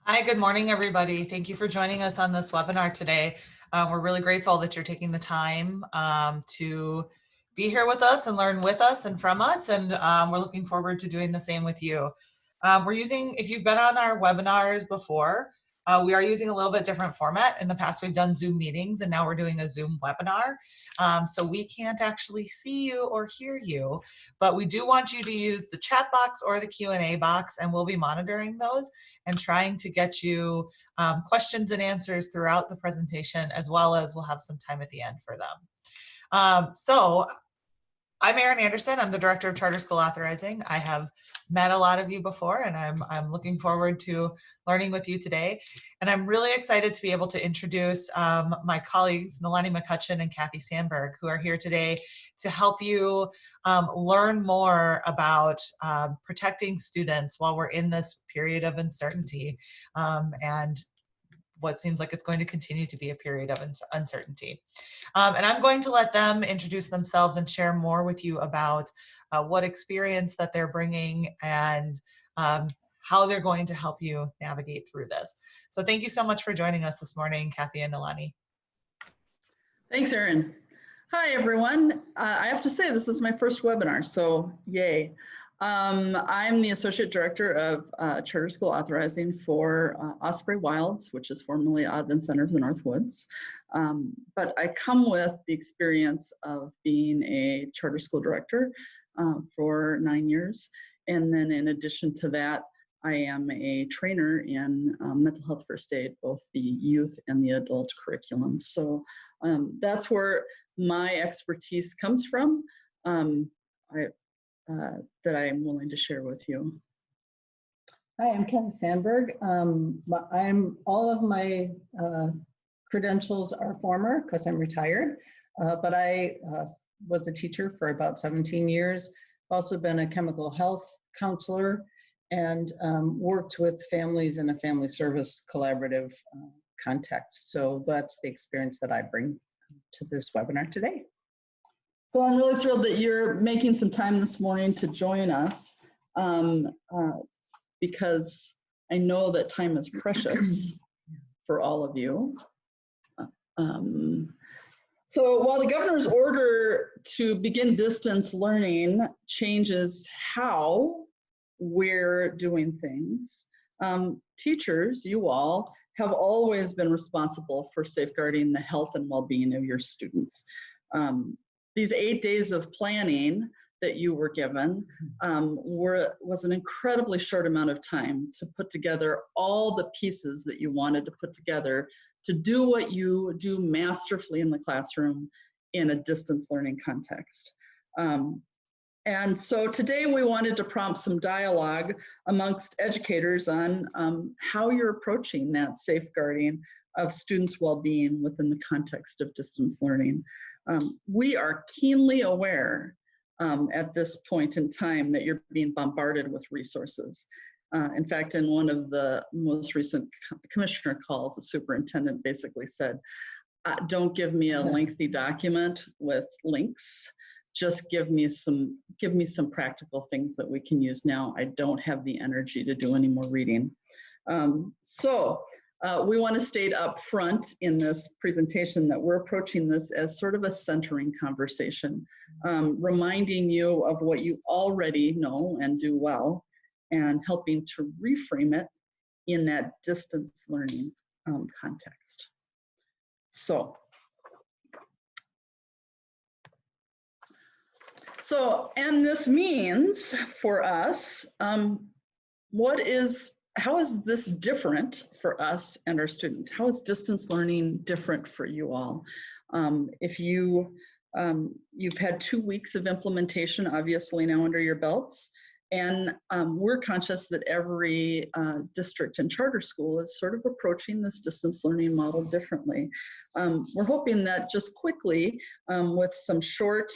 Hi, good morning, everybody. Thank you for joining us on this webinar today. We're really grateful that you're taking the time to be here with us and learn with us and from us, and we're looking forward to doing the same with you. If you've been on our webinars before, we are using a little bit different format. In the past, we've done Zoom meetings, and now we're doing a Zoom webinar. So we can't actually see you or hear you, but we do want you to use the chat box or the Q&A box, and we'll be monitoring those and trying to get you questions and answers throughout the presentation, as well as we'll have some time at the end for them. So I'm Erin Anderson. I'm the Director of Charter School Authorizing. I have met a lot of you before, and I'm looking forward to learning with you today. And I'm really excited to be able to introduce my colleagues, Nalani McCutcheon and Kathy Sandberg, who are here today to help you learn more about protecting students while we're in this period of uncertainty and what seems like it's going to continue to be a period of uncertainty. And I'm going to let them introduce themselves and share more with you about what experience that they're bringing and how they're going to help you navigate through this. So thank you so much for joining us this morning, Kathy and Nalani. Thanks, Erin. Hi, everyone. I have to say this is my first webinar, so yay. I'm the Associate Director of Charter School Authorizing for Osprey Wilds, which is formerly Audubon Center of the Northwoods. But I come with the experience of being a charter school director for 9 years. And then in addition to that, I am a trainer in mental health first aid, both the youth and the adult curriculum. So that's where my expertise comes from. That I am willing to share with you. Hi, I'm Kathy Sandberg. All of my credentials are former because I'm retired, but I was a teacher for about 17 years. Also been a chemical health counselor and worked with families in a family service collaborative context. So that's the experience that I bring to this webinar today. So I'm really thrilled that you're making some time this morning to join us because I know that time is precious for all of you. So while the governor's order to begin distance learning changes how we're doing things, teachers, you all, have always been responsible for safeguarding the health and well-being of your students. These 8 days of planning that you were given was an incredibly short amount of time to put together all the pieces that you wanted to put together to do what you do masterfully in the classroom in a distance learning context. And so today we wanted to prompt some dialogue amongst educators on how you're approaching that safeguarding of students' well-being within the context of distance learning. We are keenly aware at this point in time that you're being bombarded with resources. In fact, in one of the most recent commissioner calls, the superintendent basically said, don't give me a lengthy document with links. Just give me some practical things that we can use now. I don't have the energy to do any more reading. We want to state up front in this presentation that we're approaching this as sort of a centering conversation, reminding you of what you already know and do well, and helping to reframe it in that distance learning context. And this means for us, how is this different for us and our students? How is distance learning different for you all? If you've had 2 weeks of implementation, obviously now under your belts, and we're conscious that every district and charter school is sort of approaching this distance learning model differently. We're hoping that just quickly, with some short,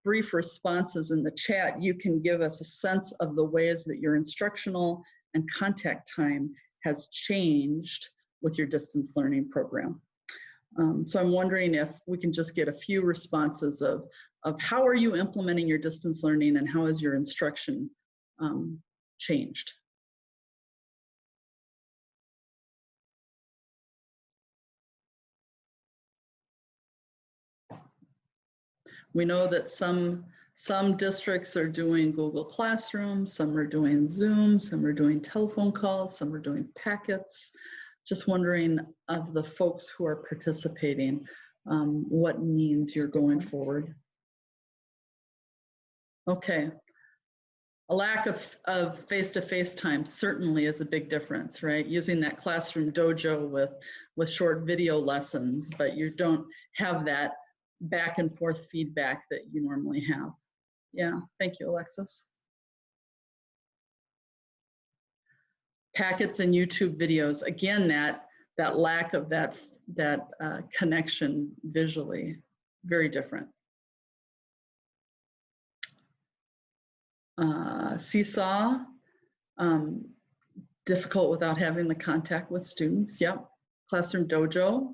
brief responses in the chat, you can give us a sense of the ways that your instructional and contact time has changed with your distance learning program. So I'm wondering if we can just get a few responses of how are you implementing your distance learning and how has your instruction changed? We know that some districts are doing Google Classroom, some are doing Zoom, some are doing telephone calls, some are doing packets. Just wondering of the folks who are participating, what means you're going forward. Okay. A lack of face-to-face time certainly is a big difference, right? Using that classroom dojo with short video lessons, but you don't have that back and forth feedback that you normally have. Yeah, thank you, Alexis. Packets and YouTube videos, again, that lack of that connection visually, very different. Seesaw, difficult without having the contact with students. Yep. Classroom dojo.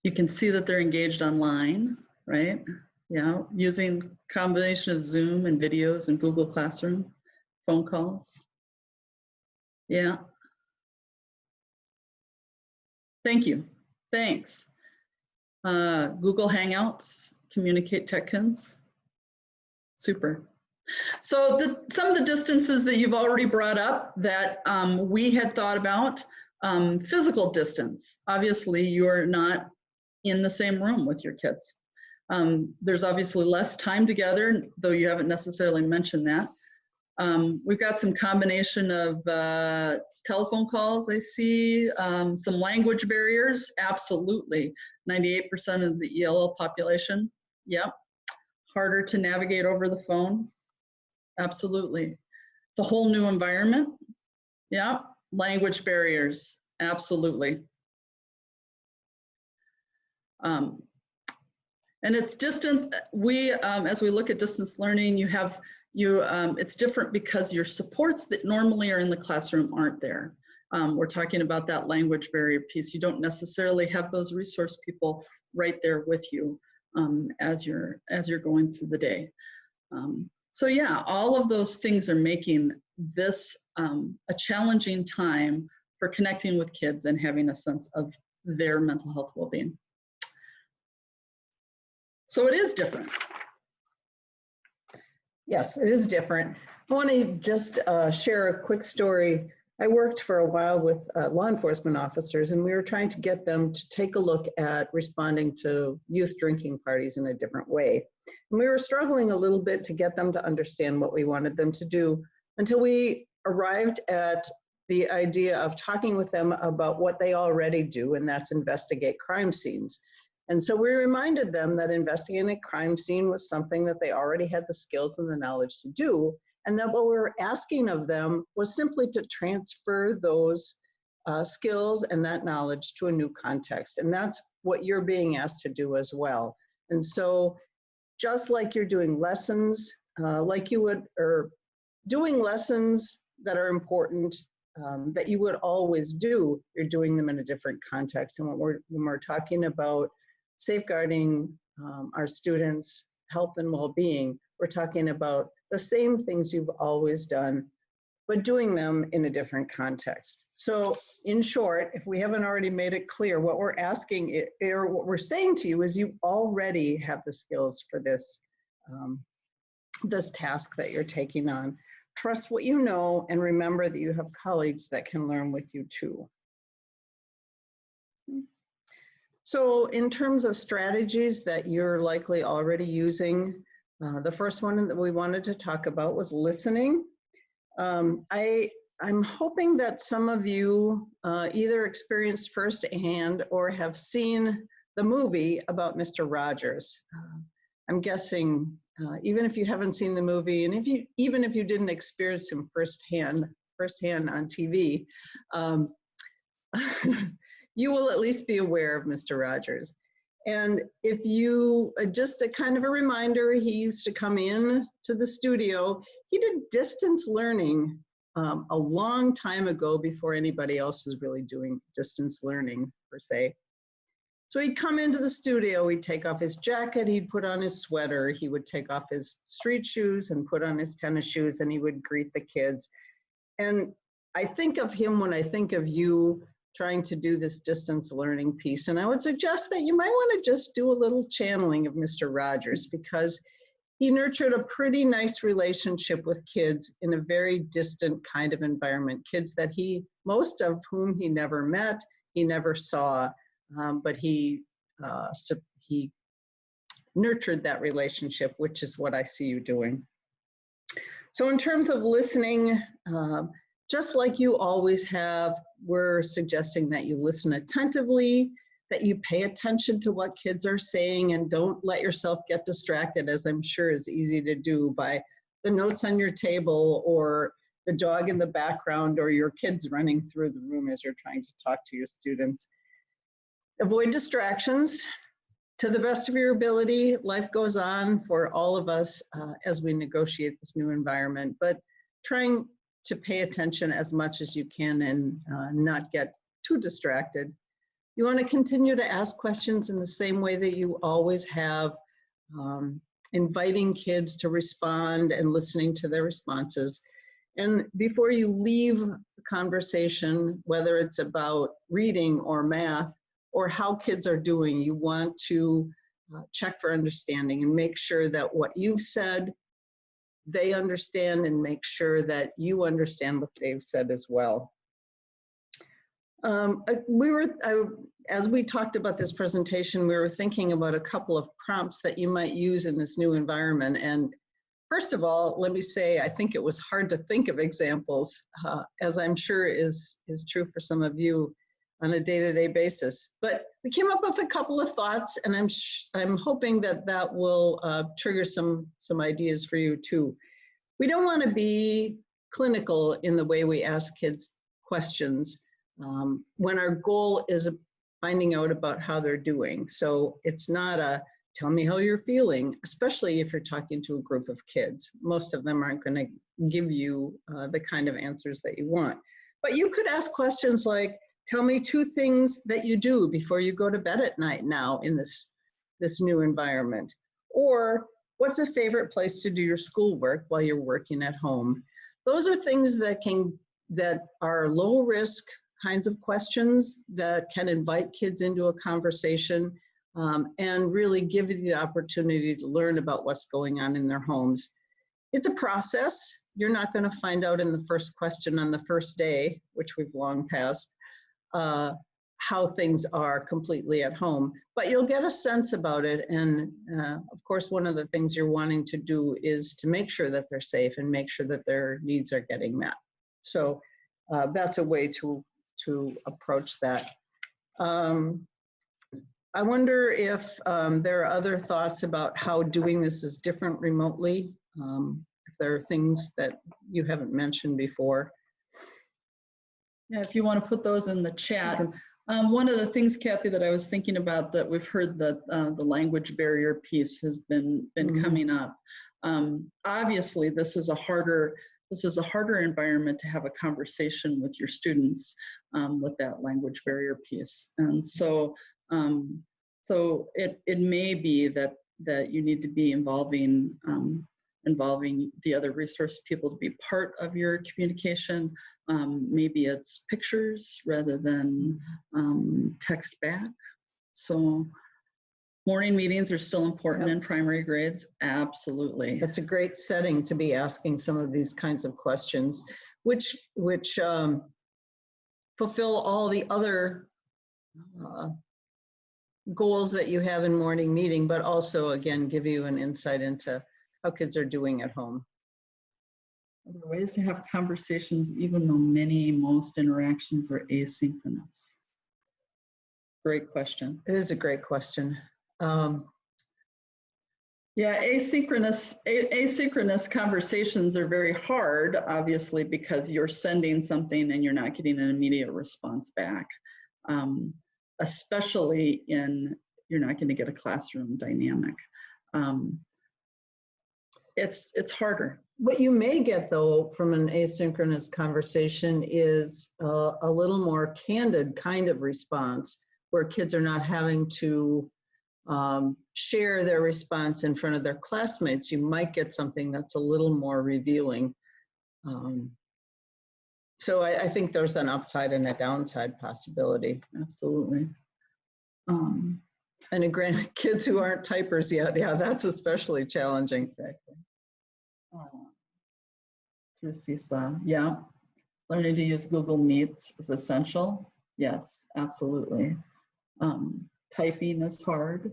You can see that they're engaged online, right? Yeah, using combination of Zoom and videos and Google Classroom, phone calls. Yeah. Thank you. Thanks. Google Hangouts, Communicate TechKins. Super. So some of the distances that you've already brought up that we had thought about, physical distance. Obviously, you're not in the same room with your kids. There's obviously less time together, though you haven't necessarily mentioned that. We've got some combination of telephone calls, I see, some language barriers, absolutely. 98% of the ELL population, yep. Harder to navigate over the phone, absolutely. It's a whole new environment, yeah. Language barriers, absolutely. And it's distant. As we look at distance learning, it's different because your supports that normally are in the classroom aren't there. We're talking about that language barrier piece. You don't necessarily have those resource people right there with you as you're going through the day. So yeah, all of those things are making this a challenging time for connecting with kids and having a sense of their mental health well-being. So it is different. Yes, it is different. I want to just share a quick story. I worked for a while with law enforcement officers, and we were trying to get them to take a look at responding to youth drinking parties in a different way. And we were struggling a little bit to get them to understand what we wanted them to do until we arrived at the idea of talking with them about what they already do, and that's investigate crime scenes. And so we reminded them that investigating a crime scene was something that they already had the skills and the knowledge to do, and that what we were asking of them was simply to transfer those skills and that knowledge to a new context. And that's what you're being asked to do as well. And so just like you're doing lessons, like you would, or doing lessons that are important, that you would always do, you're doing them in a different context. And when we're talking about safeguarding our students' health and well-being, we're talking about the same things you've always done, but doing them in a different context. So in short, if we haven't already made it clear, what we're asking, or what we're saying to you is you already have the skills for this, this task that you're taking on. Trust what you know, and remember that you have colleagues that can learn with you too. So in terms of strategies that you're likely already using, the first one that we wanted to talk about was listening. I'm hoping that some of you either experienced firsthand or have seen the movie about Mr. Rogers. I'm guessing even if you haven't seen the movie, and even if you didn't experience him firsthand on TV, you will at least be aware of Mr. Rogers. And if you, just a kind of a reminder, he used to come in to the studio. He did distance learning a long time ago before anybody else was really doing distance learning per se. So he'd come into the studio, he'd take off his jacket, he'd put on his sweater, he would take off his street shoes and put on his tennis shoes, and he would greet the kids. And I think of him when I think of you, trying to do this distance learning piece. And I would suggest that you might want to just do a little channeling of Mr. Rogers, because he nurtured a pretty nice relationship with kids in a very distant kind of environment. Kids that most of whom he never met, he never saw, but he nurtured that relationship, which is what I see you doing. So in terms of listening, just like you always have, we're suggesting that you listen attentively, that you pay attention to what kids are saying, and don't let yourself get distracted, as I'm sure is easy to do, by the notes on your table or the dog in the background or your kids running through the room as you're trying to talk to your students. Avoid distractions. To the best of your ability, life goes on for all of us as we negotiate this new environment, but trying to pay attention as much as you can and not get too distracted. You want to continue to ask questions in the same way that you always have, inviting kids to respond and listening to their responses. And before you leave the conversation, whether it's about reading or math or how kids are doing, you want to check for understanding and make sure that what you've said, they understand, and make sure that you understand what they've said as well. As we talked about this presentation, we were thinking about a couple of prompts that you might use in this new environment. And first of all, let me say, I think it was hard to think of examples, as I'm sure is true for some of you on a day-to-day basis. But we came up with a couple of thoughts, and I'm hoping that will trigger some ideas for you too. We don't want to be clinical in the way we ask kids questions when our goal is finding out about how they're doing. So it's not a tell me how you're feeling, especially if you're talking to a group of kids. Most of them aren't going to give you the kind of answers that you want. But you could ask questions like, tell me 2 things that you do before you go to bed at night now in this new environment. Or what's a favorite place to do your schoolwork while you're working at home? Those are things that are low risk kinds of questions that can invite kids into a conversation and really give you the opportunity to learn about what's going on in their homes. It's a process. You're not going to find out in the first question on the first day, which we've long passed, how things are completely at home, but you'll get a sense about it. And of course, one of the things you're wanting to do is to make sure that they're safe and make sure that their needs are getting met. So that's a way to approach that. I wonder if there are other thoughts about how doing this is different remotely, if there are things that you haven't mentioned before. Yeah, if you want to put those in the chat. One of the things, Kathy, that I was thinking about that we've heard that the language barrier piece has been coming up. Obviously, this is a harder environment to have a conversation with your students with that language barrier piece. And so it may be that you need to be involving the other resource people to be part of your communication. Maybe it's pictures rather than text back. So morning meetings are still important in primary grades, absolutely. That's a great setting to be asking some of these kinds of questions, which fulfill all the other goals that you have in morning meeting, but also, again, give you an insight into how kids are doing at home. Are there ways to have conversations even though most interactions are asynchronous? Great question. It is a great question. Yeah, asynchronous conversations are very hard, obviously, because you're sending something and you're not getting an immediate response back. Especially you're not going to get a classroom dynamic. It's harder. What you may get, though, from an asynchronous conversation is a little more candid kind of response, where kids are not having to share their response in front of their classmates. You might get something that's a little more revealing. So I think there's an upside and a downside possibility. Absolutely. And again, kids who aren't typers yet, yeah, that's especially challenging. Exactly. Through Seesaw, yeah. Learning to use Google Meets is essential. Yes, absolutely. Typing is hard.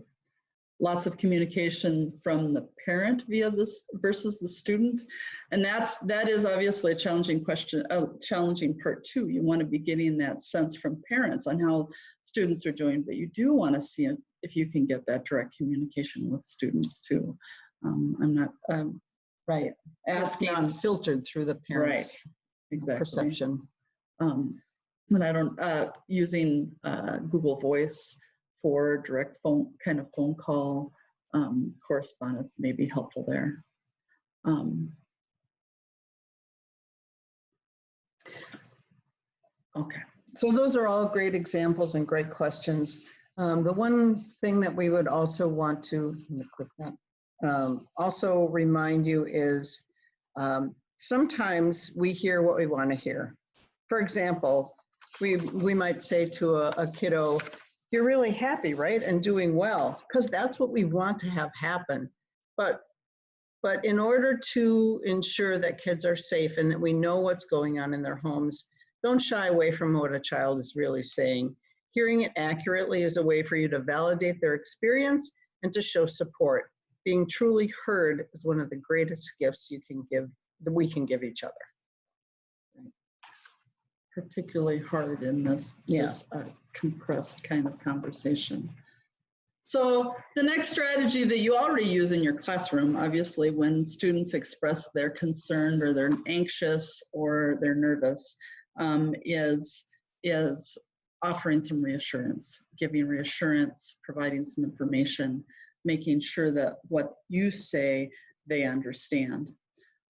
Lots of communication from the parent via this versus the student. And that is obviously a challenging question, a challenging part too. You want to be getting that sense from parents on how students are doing, but you do want to see it if you can get that direct communication with students too. I'm not Right. asking. It's not filtered through the parents' Right. Exactly. perception. When I don't, using Google Voice for direct phone call correspondence may be helpful there. Okay. So those are all great examples and great questions. The one thing that we would also want to click that, also remind you is sometimes we hear what we want to hear. For example, we might say to a kiddo, "You're really happy, right? And doing well," because that's what we want to have happen. But in order to ensure that kids are safe and that we know what's going on in their homes, don't shy away from what a child is really saying. Hearing it accurately is a way for you to validate their experience and to show support. Being truly heard is one of the greatest gifts you can give, that we can give each other. Particularly hard in this compressed kind of conversation. So the next strategy that you already use in your classroom, obviously, when students express they're concerned or they're anxious or they're nervous, is offering some reassurance, giving reassurance, providing some information, making sure that what you say they understand.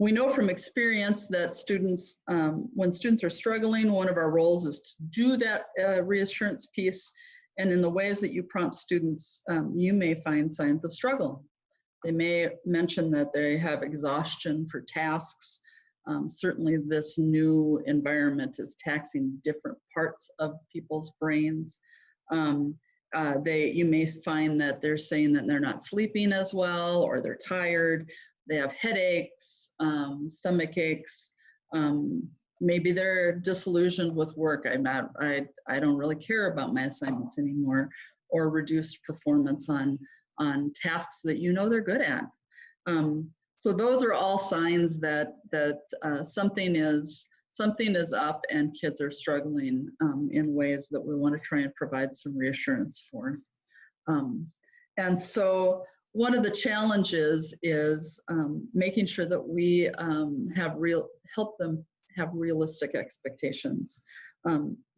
We know from experience that students, when students are struggling, one of our roles is to do that reassurance piece. And in the ways that you prompt students, you may find signs of struggle. They may mention that they have exhaustion for tasks. Certainly this new environment is taxing different parts of people's brains. You may find that they're saying that they're not sleeping as well, or they're tired. They have headaches, stomach aches. Maybe they're disillusioned with work. I don't really care about my assignments anymore, or reduced performance on tasks that you know they're good at. So those are all signs that something is up and kids are struggling in ways that we want to try and provide some reassurance for. And so one of the challenges is making sure that we help them have realistic expectations.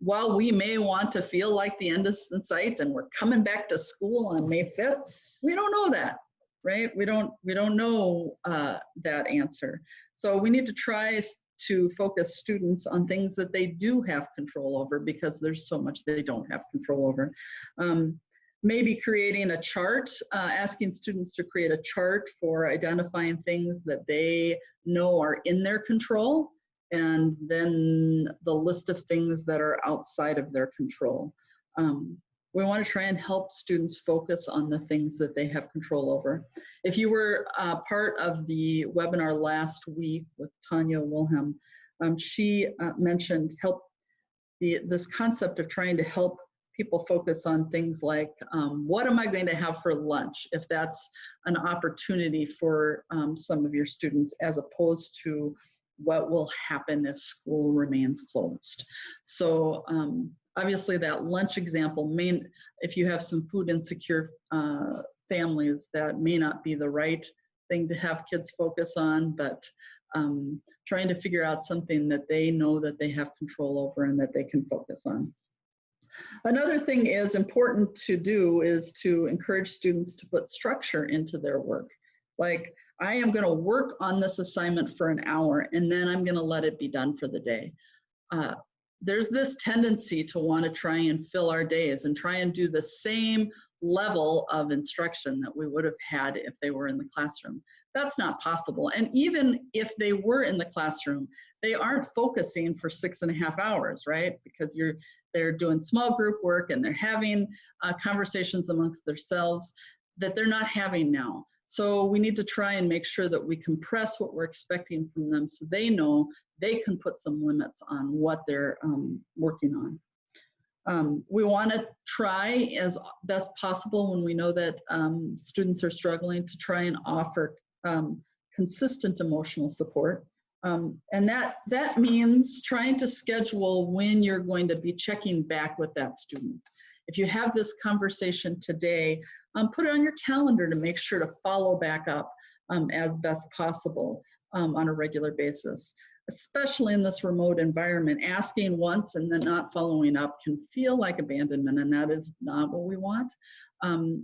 While we may want to feel like the end is in sight and we're coming back to school on May 5th, we don't know that, right? We don't know that answer. So we need to try to focus students on things that they do have control over, because there's so much they don't have control over. Maybe creating a chart, asking students to create a chart for identifying things that they know are in their control, and then the list of things that are outside of their control. We want to try and help students focus on the things that they have control over. If you were part of the webinar last week with Tanya Wilhelm, she mentioned this concept of trying to help people focus on things like, what am I going to have for lunch, if that's an opportunity for some of your students, as opposed to what will happen if school remains closed. So obviously that lunch example, if you have some food insecure families, that may not be the right thing to have kids focus on, but trying to figure out something that they know that they have control over and that they can focus on. Another thing is important to do is to encourage students to put structure into their work. Like, I am going to work on this assignment for an hour and then I'm going to let it be done for the day. there's this tendency to want to try and fill our days and try and do the same level of instruction that we would have had if they were in the classroom. That's not possible. And even if they were in the classroom, they aren't focusing for 6.5 hours, right? Because they're doing small group work and they're having conversations amongst themselves that they're not having now. So we need to try and make sure that we compress what we're expecting from them so they know they can put some limits on what they're working on. We want to try as best possible when we know that students are struggling to try and offer consistent emotional support. And that means trying to schedule when you're going to be checking back with that student. If you have this conversation today, put it on your calendar to make sure to follow back up as best possible on a regular basis. Especially in this remote environment, asking once and then not following up can feel like abandonment, and that is not what we want.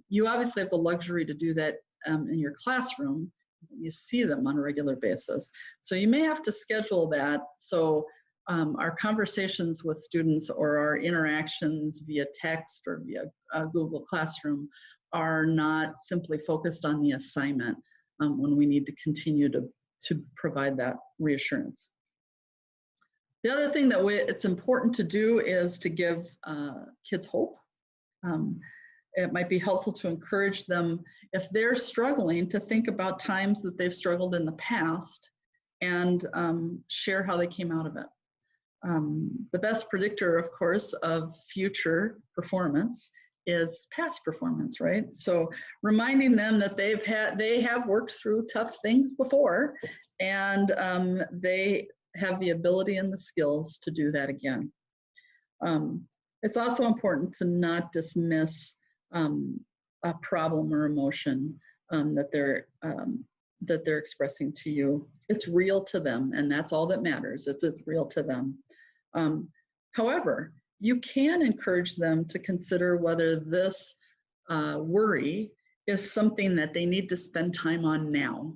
You obviously have the luxury to do that in your classroom. You see them on a regular basis. So you may have to schedule that so our conversations with students or our interactions via text or via Google Classroom are not simply focused on the assignment when we need to continue to provide that reassurance. The other thing that it's important to do is to give kids hope. It might be helpful to encourage them, if they're struggling, to think about times that they've struggled in the past and share how they came out of it. The best predictor, of course, of future performance is past performance, right? So reminding them that they have worked through tough things before, and they have the ability and the skills to do that again. It's also important to not dismiss a problem or emotion that they're expressing to you. It's real to them, and that's all that matters. It's real to them. However, you can encourage them to consider whether this worry is something that they need to spend time on now,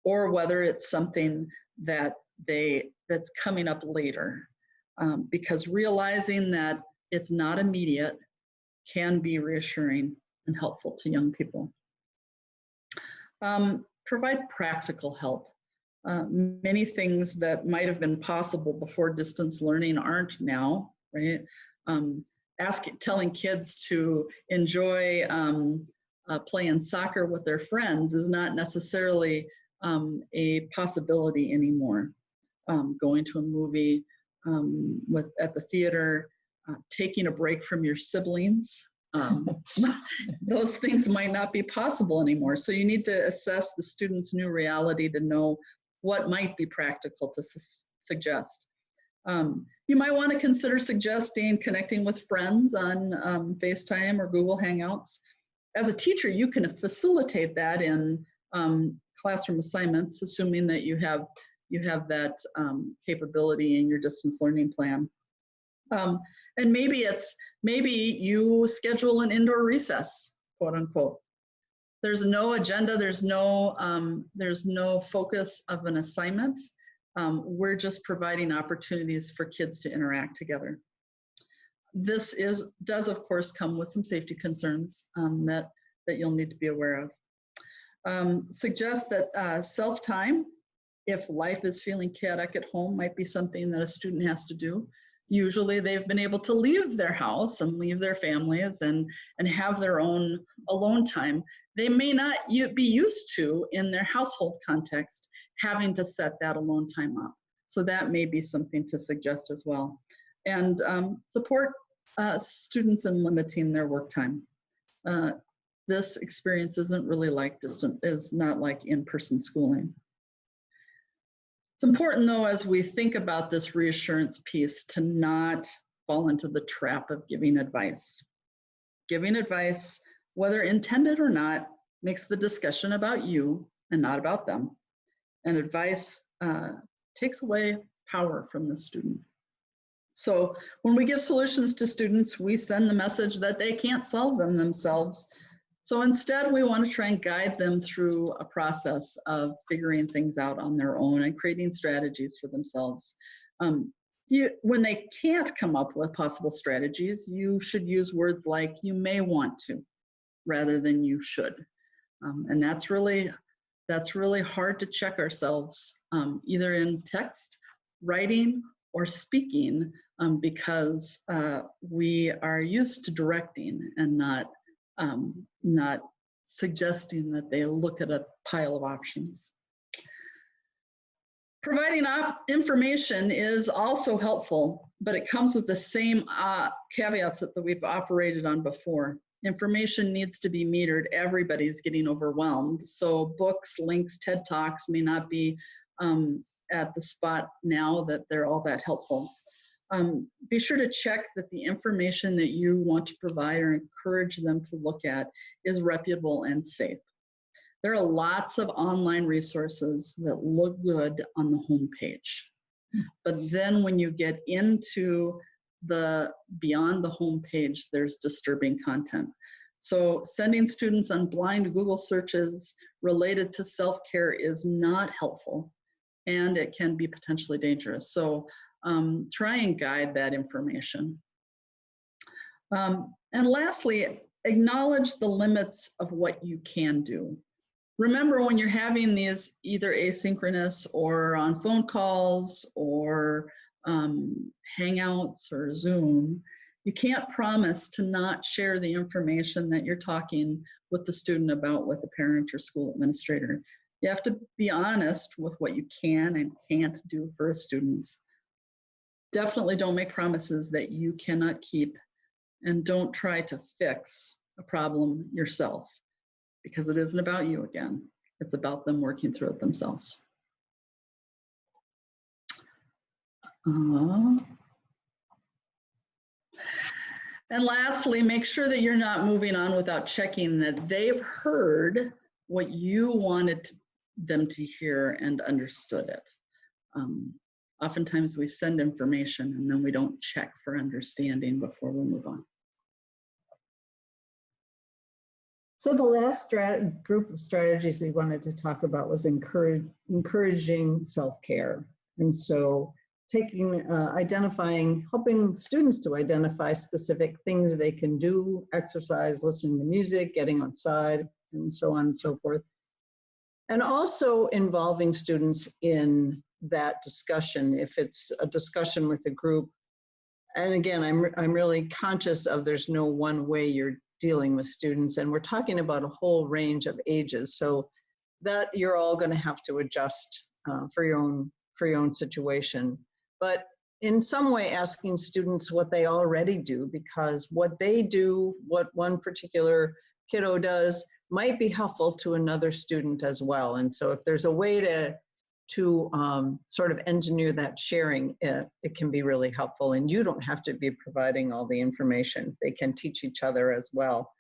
or whether it's something that's coming up later. Because realizing that it's not immediate can be reassuring and helpful to young people. Provide practical help. Many things that might have been possible before distance learning aren't now, right? Telling kids to enjoy playing soccer with their friends is not necessarily a possibility anymore. Going to a movie at the theater, taking a break from your siblings, those things might not be possible anymore. So you need to assess the student's new reality to know what might be practical to suggest. You might want to consider suggesting connecting with friends on FaceTime or Google Hangouts. As a teacher, you can facilitate that in classroom assignments, assuming that you have that capability in your distance learning plan. And maybe you schedule an indoor recess, quote unquote. There's no agenda, there's no focus of an assignment. We're just providing opportunities for kids to interact together. This does of course come with some safety concerns that you'll need to be aware of. Suggest that self-time, if life is feeling chaotic at home, might be something that a student has to do. Usually they've been able to leave their house and leave their families and have their own alone time. They may not be used to, in their household context, having to set that alone time up. So that may be something to suggest as well. And support students in limiting their work time. This experience isn't really is not like in-person schooling. It's important though, as we think about this reassurance piece, to not fall into the trap of giving advice. Giving advice, whether intended or not, makes the discussion about you and not about them. And advice takes away power from the student. So when we give solutions to students, we send the message that they can't solve them themselves. So instead, we want to try and guide them through a process of figuring things out on their own and creating strategies for themselves. when they can't come up with possible strategies, you should use words like "you may want to" rather than "you should," and that's really hard to check ourselves, either in text, writing, or speaking, because we are used to directing and not suggesting that they look at a pile of options. Providing information is also helpful, but it comes with the same caveats that we've operated on before. Information needs to be metered. Everybody's getting overwhelmed. So books, links, TED Talks may not be at the spot now that they're all that helpful. Be sure to check that the information that you want to provide or encourage them to look at is reputable and safe. There are lots of online resources that look good on the homepage. But then when you get into beyond the homepage, there's disturbing content. So sending students on blind Google searches related to self-care is not helpful, and it can be potentially dangerous. So try and guide that information. And lastly, acknowledge the limits of what you can do. Remember, when you're having these either asynchronous or on phone calls or Hangouts or Zoom, you can't promise to not share the information that you're talking with the student about with a parent or school administrator. You have to be honest with what you can and can't do for students. Definitely don't make promises that you cannot keep, and don't try to fix a problem yourself, because it isn't about you again. It's about them working through it themselves. And lastly, make sure that you're not moving on without checking that they've heard what you wanted them to hear and understood it. Oftentimes we send information and then we don't check for understanding before we move on. So the last group of strategies we wanted to talk about was encouraging self-care. And so helping students to identify specific things they can do: exercise, listening to music, getting outside, and so on and so forth. And also involving students in that discussion, if it's a discussion with a group. And again, I'm really conscious of there's no one way you're dealing with students, and we're talking about a whole range of ages, so that you're all going to have to adjust for your own situation. But in some way, asking students what they already do, because what they do, what one particular kiddo does, might be helpful to another student as well. And so if there's a way to sort of engineer that sharing, it can be really helpful, and you don't have to be providing all the information. They can teach each other as well.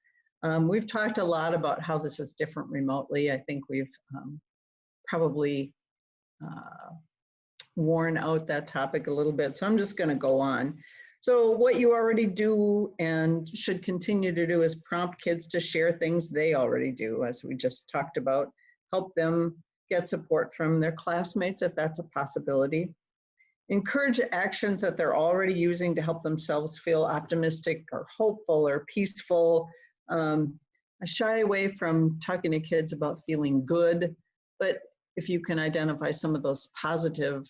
We've talked a lot about how this is different remotely. I think we've probably worn out that topic a little bit, so I'm just going to go on. So what you already do and should continue to do is prompt kids to share things they already do, as we just talked about. Help them get support from their classmates if that's a possibility. Encourage actions that they're already using to help themselves feel optimistic or hopeful or peaceful. I shy away from talking to kids about feeling good, but if you can identify some of those positive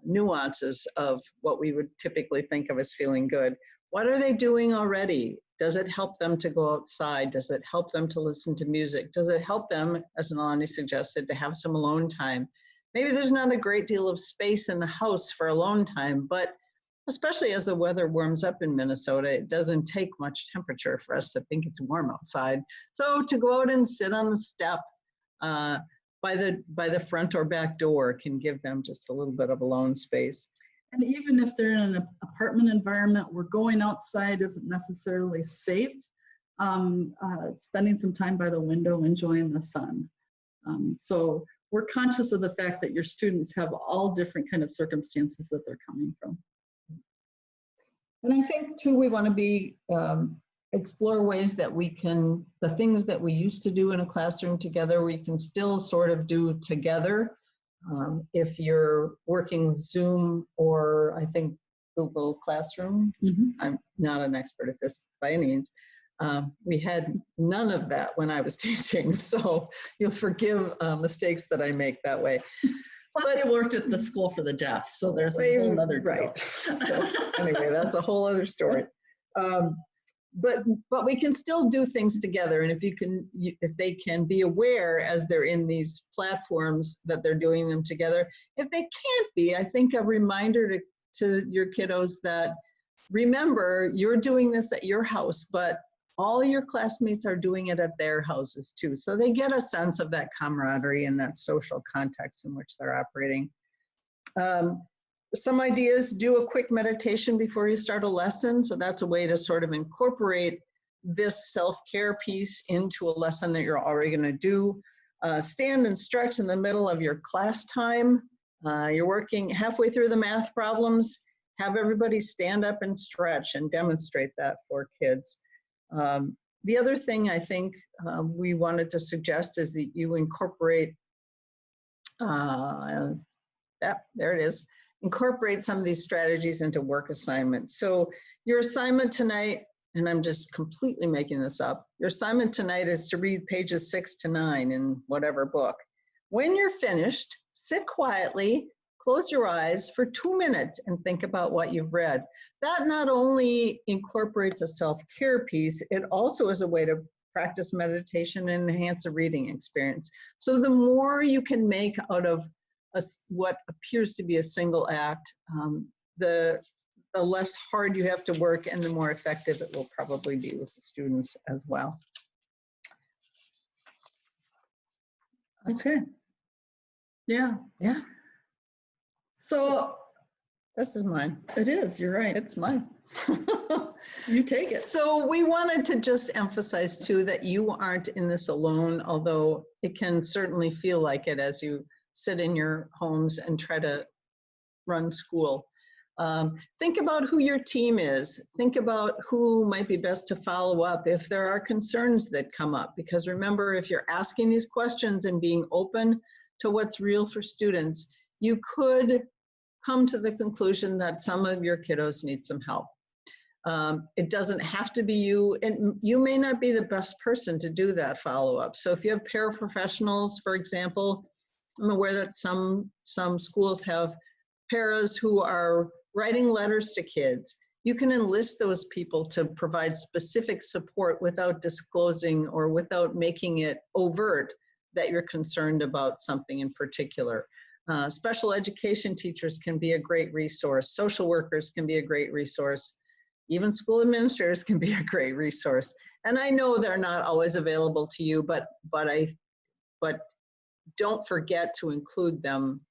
nuances of what we would typically think of as feeling good. What are they doing already? Does it help them to go outside? Does it help them to listen to music? Does it help them, as Nalani suggested, to have some alone time? Maybe there's not a great deal of space in the house for alone time, but especially as the weather warms up in Minnesota, it doesn't take much temperature for us to think it's warm outside. So to go out and sit on the step by the front or back door can give them just a little bit of alone space. And even if they're in an apartment environment where going outside isn't necessarily safe, spending some time by the window enjoying the sun. So we're conscious of the fact that your students have all different kind of circumstances that they're coming from. And I think too, we want to explore ways that we can, the things that we used to do in a classroom together, we can still sort of do together. If you're working with Zoom, or I think Google Classroom. Mhm. I'm not an expert at this by any means. We had none of that when I was teaching, so you'll forgive mistakes that I make that way. Plus, I worked at the school for the deaf, so there's a whole other deal. Right. So anyway, that's a whole other story. But we can still do things together, and if they can be aware as they're in these platforms that they're doing them together. If they can't be, I think a reminder to your kiddos that remember you're doing this at your house, but all your classmates are doing it at their houses too. So they get a sense of that camaraderie and that social context in which they're operating. Some ideas: do a quick meditation before you start a lesson. So that's a way to sort of incorporate this self-care piece into a lesson that you're already going to do. Stand and stretch in the middle of your class time. You're working halfway through the math problems. Have everybody stand up and stretch and demonstrate that for kids. The other thing I think we wanted to suggest is that you incorporate, there it is, incorporate some of these strategies into work assignments. So your assignment tonight, and I'm just completely making this up, your assignment tonight is to read pages 6 to 9 in whatever book. When you're finished, sit quietly, close your eyes for 2 minutes and think about what you've read. That not only incorporates a self-care piece, it also is a way to practice meditation and enhance a reading experience. So the more you can make out of what appears to be a single act, the less hard you have to work and the more effective it will probably be with the students as well. Okay. Yeah. Yeah, So this is mine. it is, you're right. It's mine. You take it. So we wanted to just emphasize too that you aren't in this alone, although it can certainly feel like it as you sit in your homes and try to run school. Think about who your team is. Think about who might be best to follow up if there are concerns that come up. Because remember, if you're asking these questions and being open to what's real for students, you could come to the conclusion that some of your kiddos need some help. It doesn't have to be you, and you may not be the best person to do that follow-up. So if you have paraprofessionals, for example, I'm aware that some schools have paras who are writing letters to kids. You can enlist those people to provide specific support without disclosing or without making it overt that you're concerned about something in particular. Special education teachers can be a great resource. Social workers can be a great resource. Even school administrators can be a great resource. And I know they're not always available to you, but don't forget to include them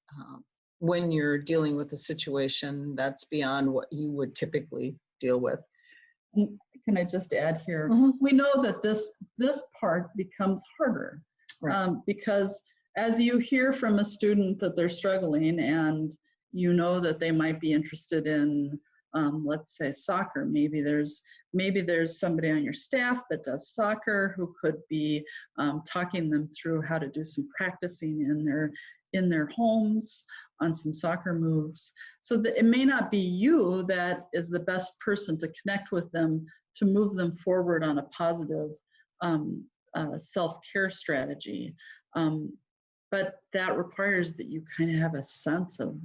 when you're dealing with a situation that's beyond what you would typically deal with. Can I just add here? Mhm. We know that this part becomes harder, Right. because as you hear from a student that they're struggling and you know that they might be interested in, let's say, soccer. Maybe there's somebody on your staff that does soccer who could be talking them through how to do some practicing in their homes on some soccer moves. So that it may not be you that is the best person to connect with them to move them forward on a positive self-care strategy. But that requires that you kind of have a sense of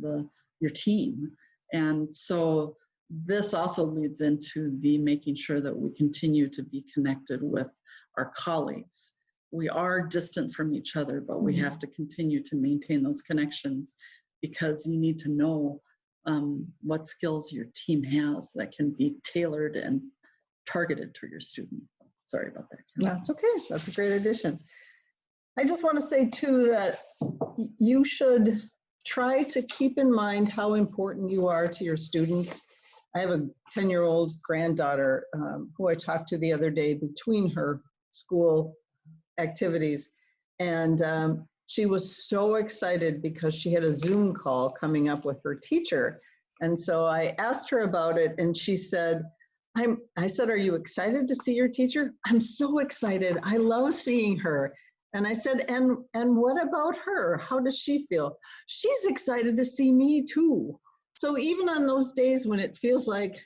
your team. And so this also leads into the making sure that we continue to be connected with our colleagues. We are distant from each other, but we have to continue to maintain those connections because you need to know what skills your team has that can be tailored and targeted to your student. Sorry about that. That's okay. That's a great addition. I just want to say too that you should try to keep in mind how important you are to your students. I have a 10-year-old granddaughter who I talked to the other day between her school activities, and she was so excited because she had a Zoom call coming up with her teacher. And so I asked her about it, and she said, I said, "Are you excited to see your teacher?" "I'm so excited. I love seeing her." And I said, and what about her? How does she feel?" "She's excited to see me too." So even on those days when it feels like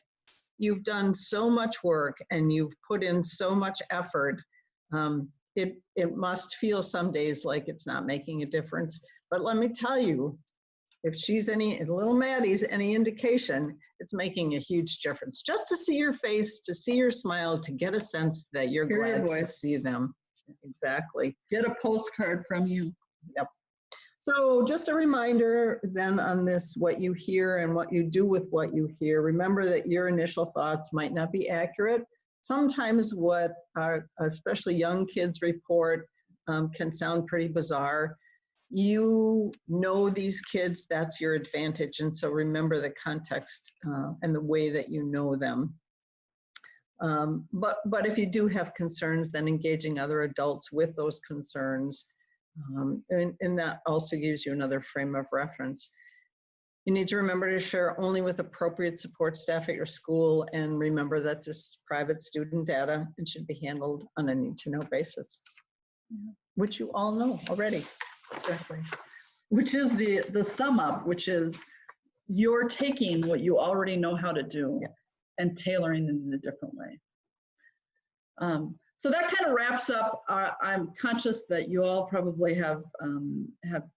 you've done so much work and you've put in so much effort, it must feel some days like it's not making a difference. But let me tell you, if little Maddie's any indication, it's making a huge difference. Just to see your face, to see your smile, to get a sense that you're Hear your glad to voice. see them. Exactly. Get a postcard from you. Yep. So just a reminder then on this, what you hear and what you do with what you hear. Remember that your initial thoughts might not be accurate. Sometimes what our, especially young kids report can sound pretty bizarre. You know these kids, that's your advantage. And so remember the context and the way that you know them. But if you do have concerns, then engaging other adults with those concerns, and that also gives you another frame of reference. You need to remember to share only with appropriate support staff at your school, and remember that this is private student data and should be handled on a need-to-know basis, which you all know already. Exactly. Which is the sum up, which is you're taking what you already know how to do and tailoring it in a different way. So that kind of wraps up. I'm conscious that you all probably have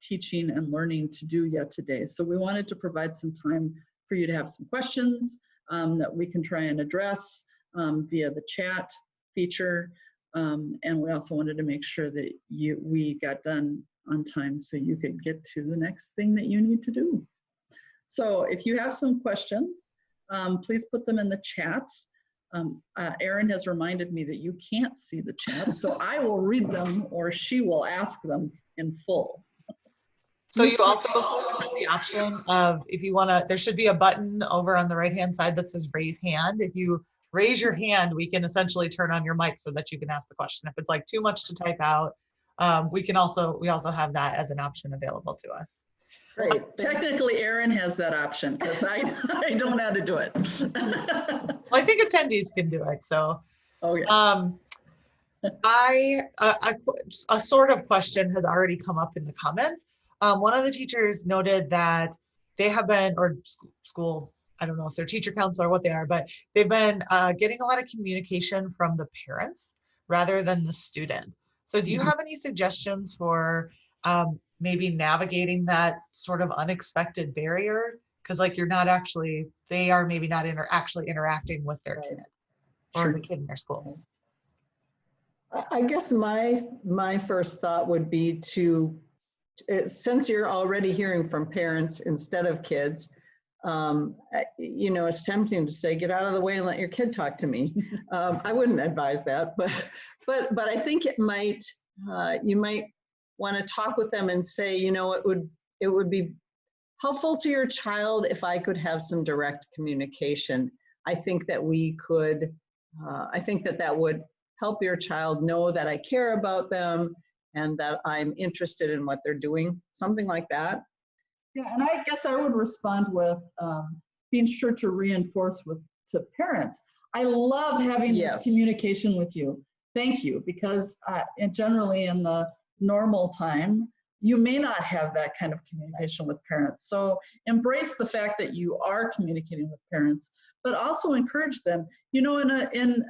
teaching and learning to do yet today. So we wanted to provide some time for you to have some questions that we can try and address via the chat feature. And we also wanted to make sure that we got done on time so you could get to the next thing that you need to do. So if you have some questions, please put them in the chat. Erin has reminded me that you can't see the chat, so I will read them or she will ask them in full. So you also have the option of, if you want to, there should be a button over on the right-hand side that says raise hand. If you raise your hand, we can essentially turn on your mic so that you can ask the question. If it's like too much to type out, we also have that as an option available to us. Great. Technically, Erin has that option because I don't know how to do it. Well, I think attendees can do it. So, oh yeah. A sort of question has already come up in the comments. One of the teachers noted that they have been, or school, I don't know if they're teacher council or what they are, but they've been getting a lot of communication from the parents rather than the student. So do you have any suggestions for maybe navigating that sort of unexpected barrier? Because like they are maybe not actually interacting with their kid or the kid in their school. I guess my first thought would be to, since you're already hearing from parents instead of kids, you know, it's tempting to say, get out of the way and let your kid talk to me. I wouldn't advise that, but I think it might, you might want to talk with them and say, you know, it would be helpful to your child if I could have some direct communication. I think that we could, I think that would help your child know that I care about them and that I'm interested in what they're doing, something like that. Yeah, and I guess I would respond with being sure to reinforce to parents. I love having this communication with you. Thank you, because generally in the normal time, you may not have that kind of communication with parents. So embrace the fact that you are communicating with parents, but also encourage them. You know, in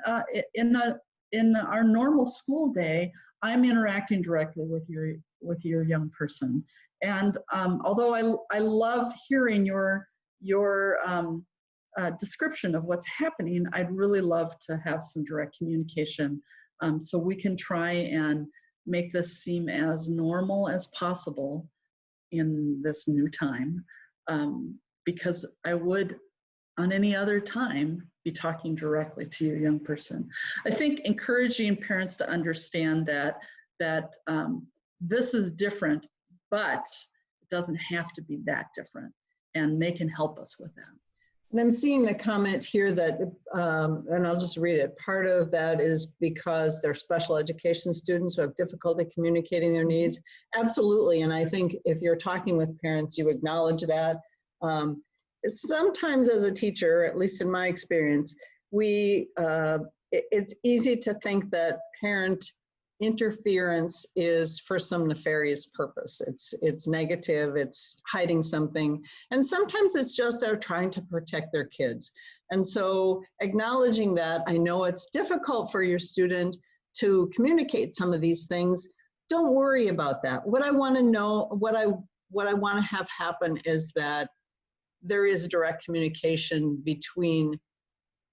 our normal school day, I'm interacting directly with your young person. And although I love hearing your description of what's happening, I'd really love to have some direct communication so we can try and make this seem as normal as possible in this new time. Because I would, on any other time, be talking directly to your young person. I think encouraging parents to understand that this is different, but it doesn't have to be that different, and they can help us with that. And I'm seeing the comment here that, and I'll just read it, part of that is because they're special education students who have difficulty communicating their needs. Absolutely, and I think if you're talking with parents, you acknowledge that. Sometimes as a teacher, at least in my experience, it's easy to think that parent interference is for some nefarious purpose. It's negative, it's hiding something. And sometimes it's just they're trying to protect their kids. And so acknowledging that, I know it's difficult for your student to communicate some of these things. Don't worry about that. What I want to know, what I want to have happen is that there is direct communication between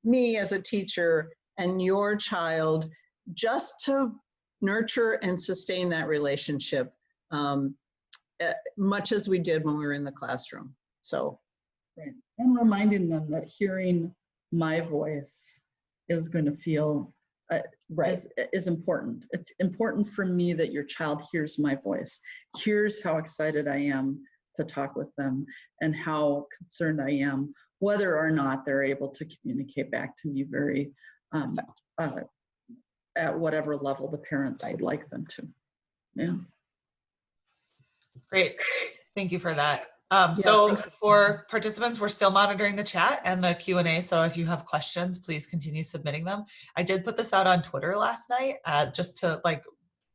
me as a teacher and your child, just to nurture and sustain that relationship, much as we did when we were in the classroom. So, right. And reminding them that hearing my voice is going to feel right. is important. It's important for me that your child hears my voice, hears how excited I am to talk with them and how concerned I am, whether or not they're able to communicate back to me very at whatever level the parents would like them to. Yeah. Great. Thank you for that. Yeah, so for participants, we're still monitoring the chat and the Q&A. So if you have questions, please continue submitting them. I did put this out on Twitter last night, just to like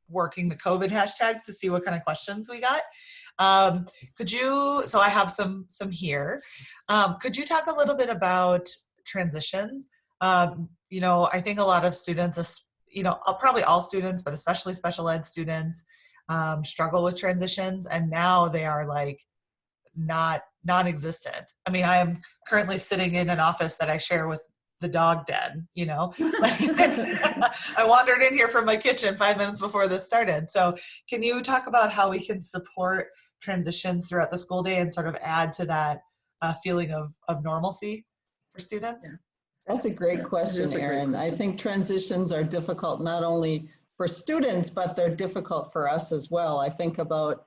working the COVID hashtags to see what kind of questions we got. Could you, so I have some here. Could you talk a little bit about transitions? You know, I think a lot of students, you know, probably all students, but especially special ed students, struggle with transitions, and now they are like non-existent. I mean, I am currently sitting in an office that I share with the dog den, you know. I wandered in here from my kitchen 5 minutes before this started. So can you talk about how we can support transitions throughout the school day and sort of add to that feeling of normalcy for students? Yeah. That's a great question, Erin. I think transitions are difficult not only for students, but they're difficult for us as well. I think about,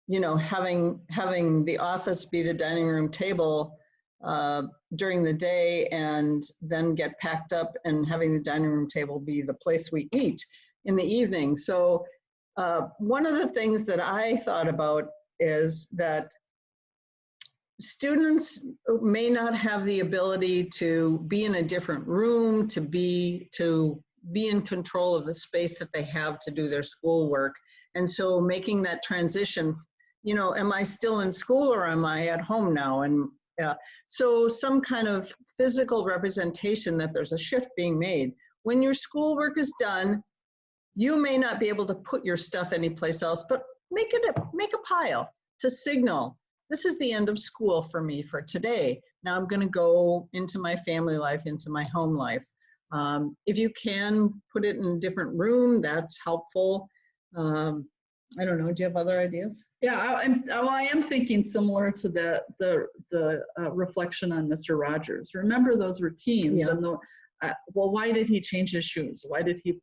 you know, having the office be the dining room table during the day and then get packed up and having the dining room table be the place we eat in the evening. So one of the things that I thought about is that students may not have the ability to be in a different room, to be in control of the space that they have to do their schoolwork. And so making that transition, you know, am I still in school or am I at home now? And so some kind of physical representation that there's a shift being made. When your schoolwork is done, you may not be able to put your stuff anyplace else, but make a pile to signal, this is the end of school for me for today. Now I'm going to go into my family life, into my home life. If you can put it in a different room, that's helpful. I don't know. Do you have other ideas? Yeah, I am thinking similar to the reflection on Mr. Rogers. Remember those routines, yeah. And well, why did he change his shoes? Why did he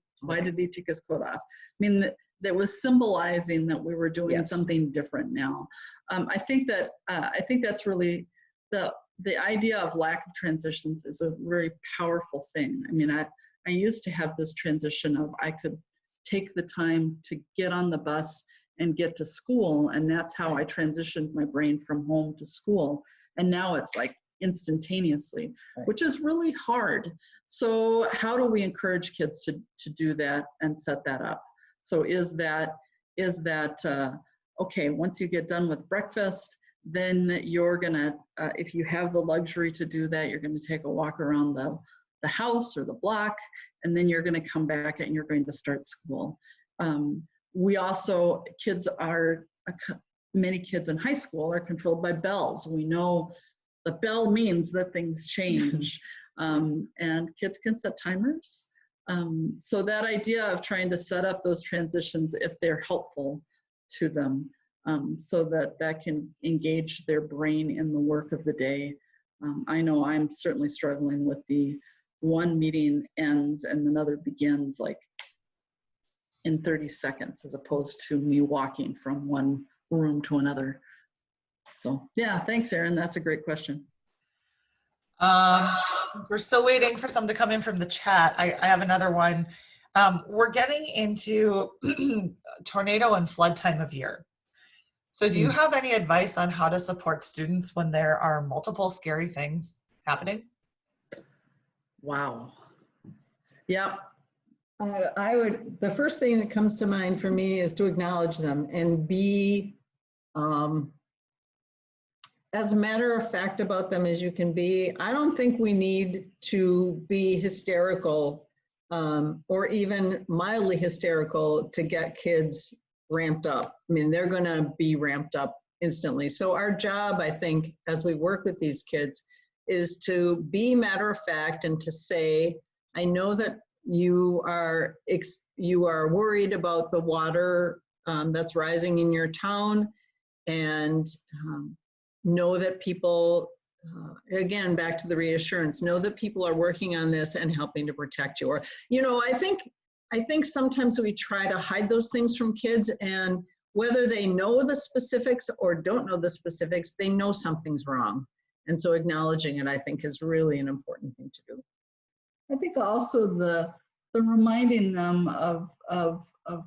take his coat off? I mean, that was symbolizing that we were doing yes. something different now. I think that's really the idea of lack of transitions is a very powerful thing. I mean, I used to have this transition of I could take the time to get on the bus and get to school, and that's how I transitioned my brain from home to school. And now it's like instantaneously, right. Which is really hard. So how do we encourage kids to do that and set that up? So is that okay, once you get done with breakfast, then you're gonna, if you have the luxury to do that, you're gonna take a walk around the house or the block, and then you're gonna come back and you're going to start school. We also, many kids in high school are controlled by bells. We know the bell means that things change, and kids can set timers. So that idea of trying to set up those transitions if they're helpful to them, so that can engage their brain in the work of the day. I know I'm certainly struggling with the one meeting ends and another begins like in 30 seconds as opposed to me walking from one room to another. So yeah, thanks, Erin. That's a great question. We're still waiting for some to come in from the chat. I have another one. We're getting into tornado and flood time of year. So do you have any advice on how to support students when there are multiple scary things happening? Wow. Yeah. The first thing that comes to mind for me is to acknowledge them and be as a matter of fact about them as you can be. I don't think we need to be hysterical or even mildly hysterical to get kids ramped up. I mean, they're gonna be ramped up instantly. So our job, I think, as we work with these kids is to be matter of fact and to say, I know that you are worried about the water that's rising in your town, and know that people, again, back to the reassurance, know that people are working on this and helping to protect you. Or, you know, I think sometimes we try to hide those things from kids, and whether they know the specifics or don't know the specifics, they know something's wrong. And so acknowledging it, I think, is really an important thing to do. I think also the reminding them of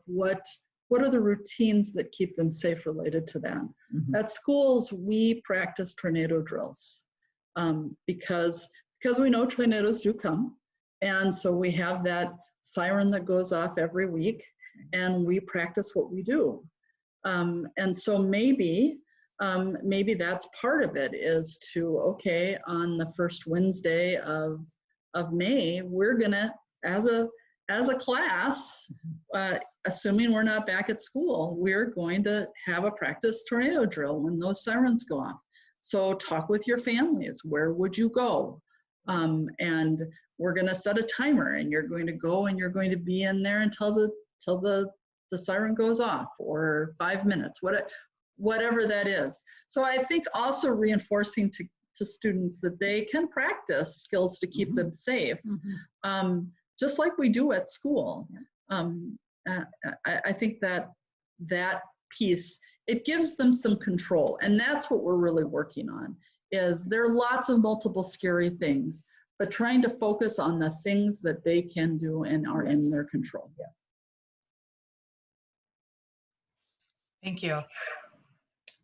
what are the routines that keep them safe related to that. Mm-hmm. At schools, we practice tornado drills because we know tornadoes do come. And so we have that siren that goes off every week, and we practice what we do. And so maybe that's part of it, is to, okay, on the first Wednesday of May, we're gonna, as a class, assuming we're not back at school, we're going to have a practice tornado drill when those sirens go off. So talk with your families. Where would you go? And we're going to set a timer, and you're going to go and you're going to be in there until the siren goes off, or 5 minutes, whatever that is. So I think also reinforcing to students that they can practice skills to keep them safe, just like we do at school. I think that piece, it gives them some control, and that's what we're really working on. Is there are lots of multiple scary things, but trying to focus on the things that they can do and are in their control. Yes. Thank you.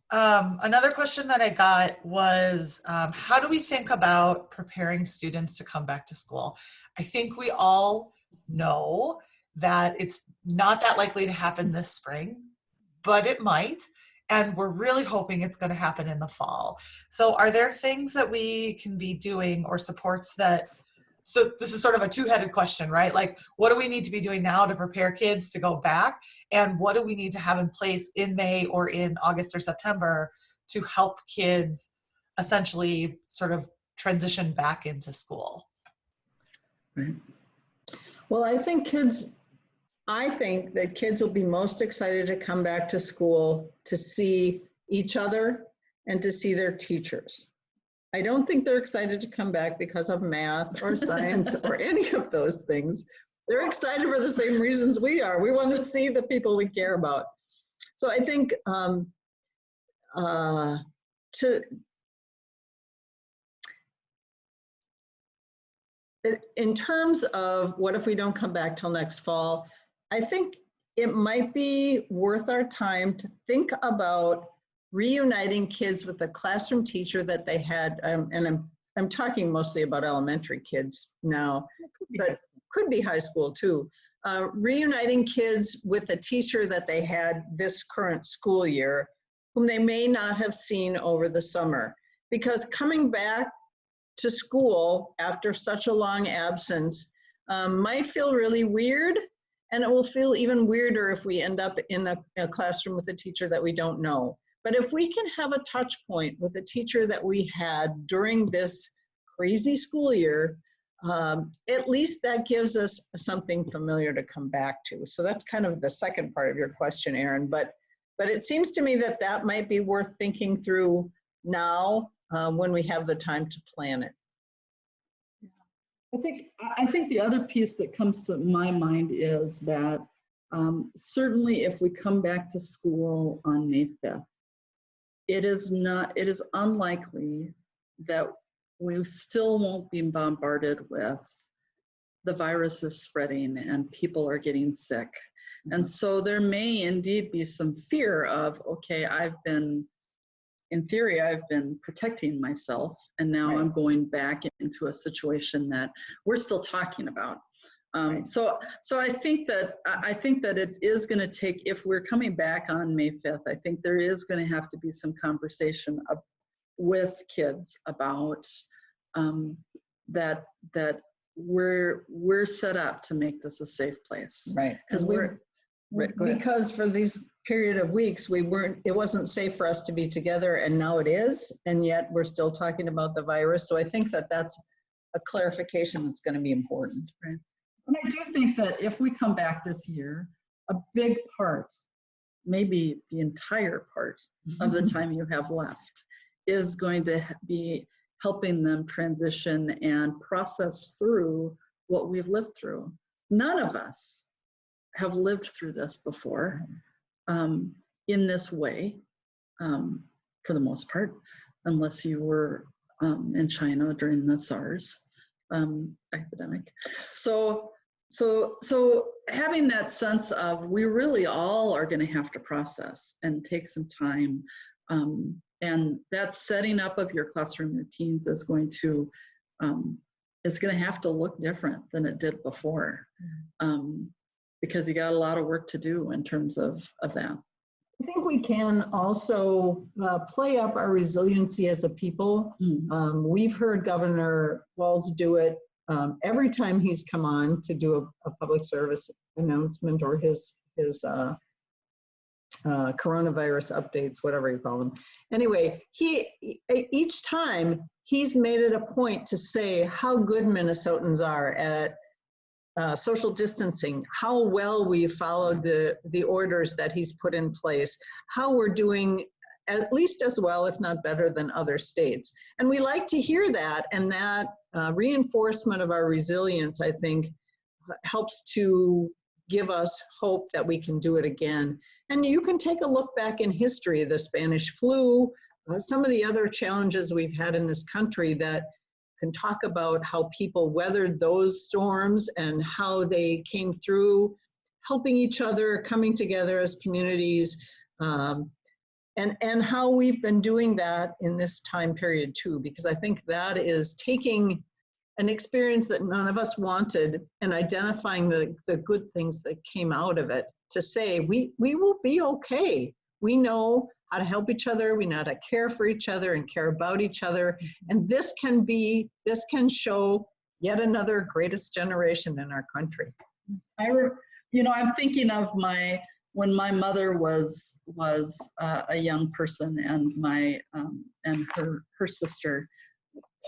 Another question that I got was, how do we think about preparing students to come back to school? I think we all know that it's not that likely to happen this spring, but it might. And we're really hoping it's going to happen in the fall. So are there things that we can be doing, or supports that, so this is sort of a two-headed question, right? Like, what do we need to be doing now to prepare kids to go back? And what do we need to have in place in May or in August or September to help kids essentially sort of transition back into school? Right. Well, I think that kids will be most excited to come back to school to see each other and to see their teachers. I don't think they're excited to come back because of math or science or any of those things. They're excited for the same reasons we are. We want to see the people we care about. So I think in terms of what if we don't come back till next fall, I think it might be worth our time to think about reuniting kids with the classroom teacher that they had, and I'm talking mostly about elementary kids now, but could be high school too. Reuniting kids with a teacher that they had this current school year, whom they may not have seen over the summer. Because coming back to school after such a long absence might feel really weird, and it will feel even weirder if we end up in a classroom with a teacher that we don't know. But if we can have a touch point with a teacher that we had during this crazy school year, at least that gives us something familiar to come back to. So that's kind of the second part of your question, Erin. But it seems to me that that might be worth thinking through now when we have the time to plan it. I think the other piece that comes to my mind is that certainly if we come back to school on May 5th, it is unlikely that we still won't be bombarded with the virus is spreading and people are getting sick. And so there may indeed be some fear of, okay, in theory, I've been protecting myself, and now I'm going back into a situation that we're still talking about. Right. So I think that it is going to take, if we're coming back on May 5th, I think there is going to have to be some conversation with kids about that we're set up to make this a safe place. Right. Because for these period of weeks, it wasn't safe for us to be together, and now it is, and yet we're still talking about the virus. So I think that that's a clarification that's going to be important. Right. And I do think that if we come back this year, a big part, maybe the entire part of the time you have left, is going to be helping them transition and process through what we've lived through. None of us have lived through this before in this way, for the most part, unless you were in China during the SARS epidemic. So having that sense of we really all are going to have to process and take some time, and that setting up of your classroom routines is going to have to look different than it did before, because you got a lot of work to do in terms of that. I think we can also play up our resiliency as a people. We've heard Governor Walz do it every time he's come on to do a public service announcement or his coronavirus updates, whatever you call them. Anyway, each time he's made it a point to say how good Minnesotans are at social distancing, how well we followed the orders that he's put in place, how we're doing at least as well, if not better than other states. And we like to hear that, and that reinforcement of our resilience, I think, helps to give us hope that we can do it again. And you can take a look back in history, the Spanish flu, some of the other challenges we've had in this country that can talk about how people weathered those storms and how they came through, helping each other, coming together as communities, and how we've been doing that in this time period too, because I think that is taking an experience that none of us wanted and identifying the good things that came out of it to say, we will be okay. We know how to help each other. We know how to care for each other and care about each other. And this can show yet another greatest generation in our country. I'm thinking of when my mother was a young person, and her sister,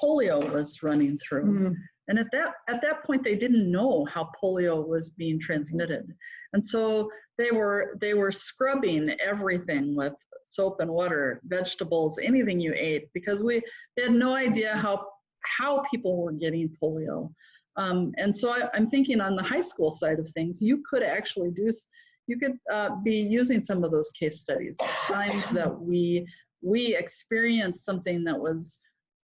polio was running through. And at that point, they didn't know how polio was being transmitted. And so they were scrubbing everything with soap and water, vegetables, anything you ate, because they had no idea how people were getting polio. And so I'm thinking on the high school side of things, you could be using some of those case studies, times that we experienced something that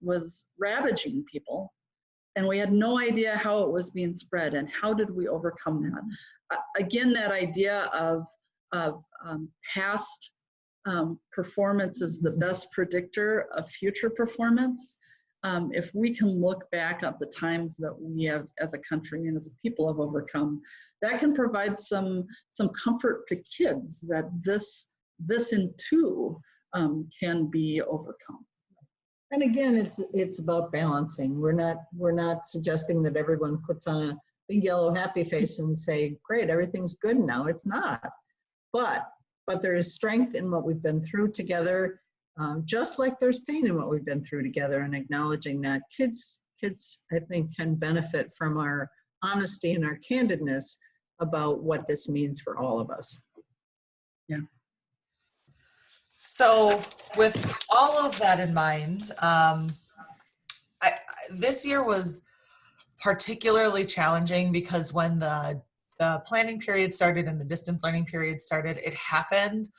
was ravaging people, and we had no idea how it was being spread, and how did we overcome that? Again, that idea of past performance is the best predictor of future performance. If we can look back at the times that we have as a country and as a people have overcome, that can provide some comfort to kids that this too can be overcome. And again, it's about balancing. We're not suggesting that everyone puts on a big yellow happy face and say, great, everything's good now. It's not. But there is strength in what we've been through together, just like there's pain in what we've been through together, and acknowledging that kids, I think, can benefit from our honesty and our candidness about what this means for all of us. Yeah. So with all of that in mind, this year was particularly challenging because when the planning period started and the distance learning period started, it happened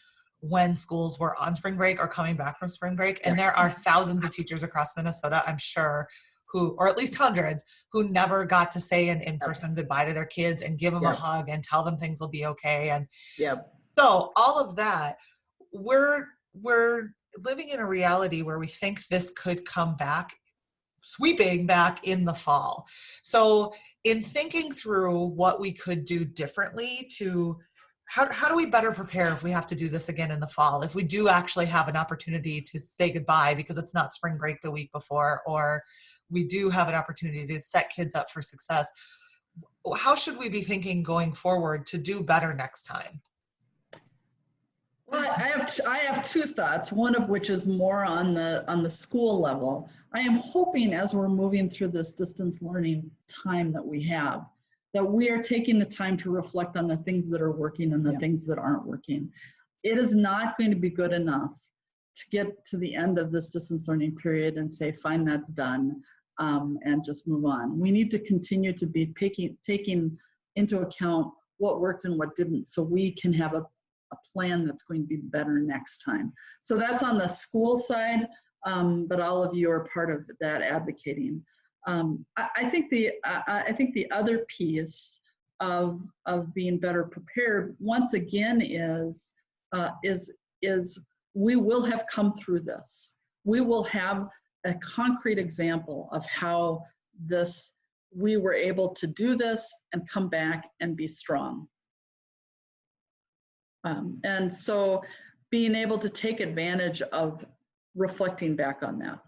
when schools were on spring break or coming back from spring break. And there are thousands of teachers across Minnesota, I'm sure, or at least hundreds, who never got to say an in-person goodbye to their kids and give them a hug and tell them things will be okay. And so all of that, we're living in a reality where we think this could come back sweeping back in the fall. So in thinking through what we could do differently to, how do we better prepare if we have to do this again in the fall? If we do actually have an opportunity to say goodbye because it's not spring break the week before, or we do have an opportunity to set kids up for success, how should we be thinking going forward to do better next time? Well, I have two thoughts, one of which is more on the school level. I am hoping as we're moving through this distance learning time that we have, that we are taking the time to reflect on the things that are working and the things that aren't working. It is not going to be good enough to get to the end of this distance learning period and say, fine, that's done, and just move on. We need to continue to be taking into account what worked and what didn't, so we can have a plan that's going to be better next time. So that's on the school side, but all of you are part of that advocating. I think the other piece of being better prepared, once again, is we will have come through this. We will have a concrete example of how we were able to do this and come back and be strong. And so being able to take advantage of reflecting back on that.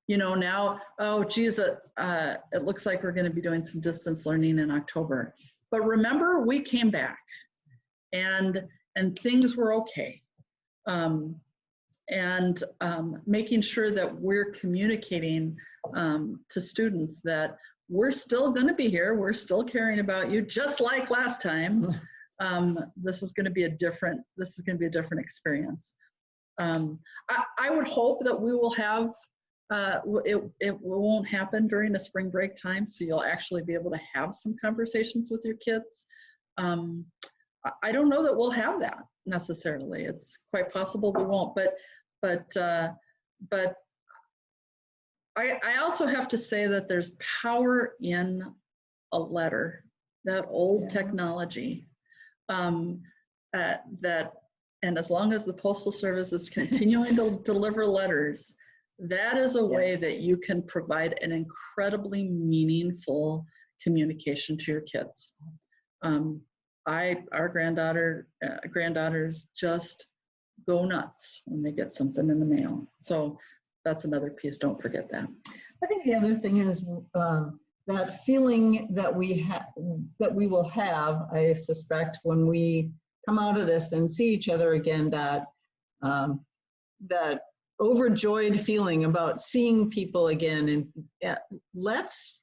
You know, now, oh, geez, it looks like we're going to be doing some distance learning in October. But remember, we came back and things were okay. Making sure that we're communicating to students that we're still going to be here, we're still caring about you, just like last time. This is going to be a different experience. I would hope that we will have, it won't happen during the spring break time, so you'll actually be able to have some conversations with your kids. I don't know that we'll have that necessarily. It's quite possible we won't, but I also have to say that there's power in a letter, that old technology. And as long as the Postal Service is continuing to deliver letters, that is a way that you can provide an incredibly meaningful communication to your kids. Our granddaughters just go nuts when they get something in the mail. So that's another piece, don't forget that. I think the other thing is that feeling that we will have, I suspect, when we come out of this and see each other again, that overjoyed feeling about seeing people again. And let's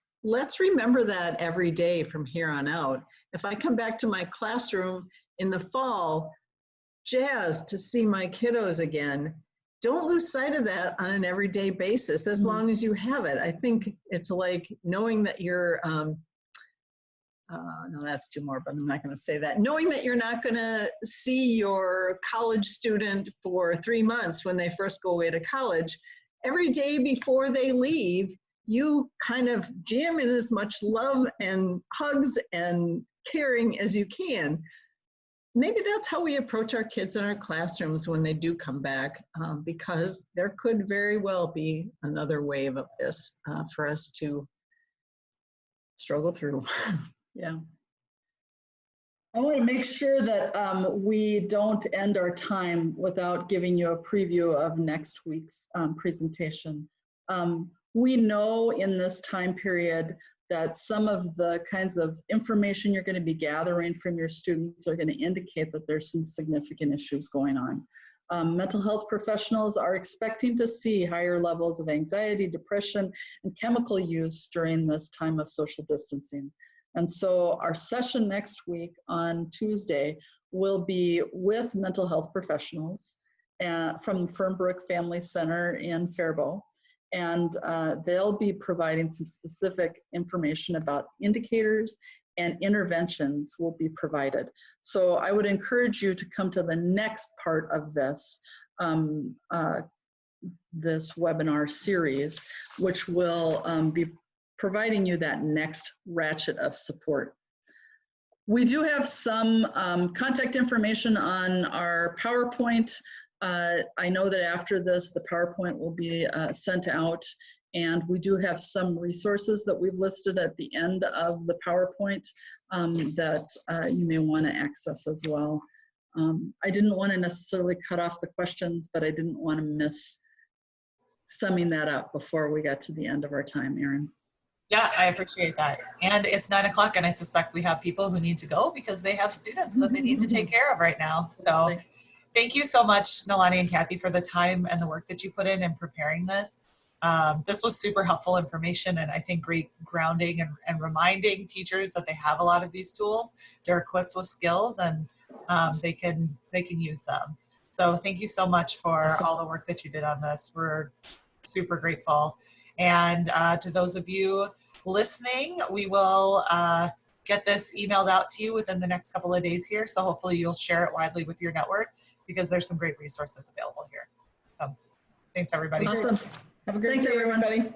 remember that every day from here on out. If I come back to my classroom in the fall, jazzed to see my kiddos again, don't lose sight of that on an everyday basis as long as you have it. I think it's like knowing that you're, no, that's two more, but I'm not going to say that. Knowing that you're not going to see your college student for 3 months when they first go away to college, every day before they leave, you kind of jam in as much love and hugs and caring as you can. Maybe that's how we approach our kids in our classrooms when they do come back, because there could very well be another wave of this for us to struggle through. Yeah. I want to make sure that we don't end our time without giving you a preview of next week's presentation. We know in this time period that some of the kinds of information you're going to be gathering from your students are going to indicate that there's some significant issues going on. Mental health professionals are expecting to see higher levels of anxiety, depression, and chemical use during this time of social distancing. And so our session next week on Tuesday will be with mental health professionals from Fernbrook Family Center in Faribault. And they'll be providing some specific information about indicators, and interventions will be provided. So I would encourage you to come to the next part of this, this webinar series, which will be providing you that next ratchet of support. We do have some contact information on our PowerPoint. I know that after this, the PowerPoint will be sent out, And we do have some resources that we've listed at the end of the PowerPoint that you may want to access as well. I didn't want to necessarily cut off the questions, but I didn't want to miss summing that up before we got to the end of our time, Erin. Yeah, I appreciate that. And it's 9 o'clock and I suspect we have people who need to go because they have students that they need to take care of right now. So thank you so much, Nalani and Kathy, for the time and the work that you put in preparing this. This was super helpful information and I think great grounding and reminding teachers that they have a lot of these tools. They're equipped with skills and they can use them. So thank you so much for all the work that you did on this. We're super grateful. And to those of you listening, we will get this emailed out to you within the next couple of days here. So hopefully you'll share it widely with your network because there's some great resources available here. So thanks, everybody. Awesome. Have a great day, everybody.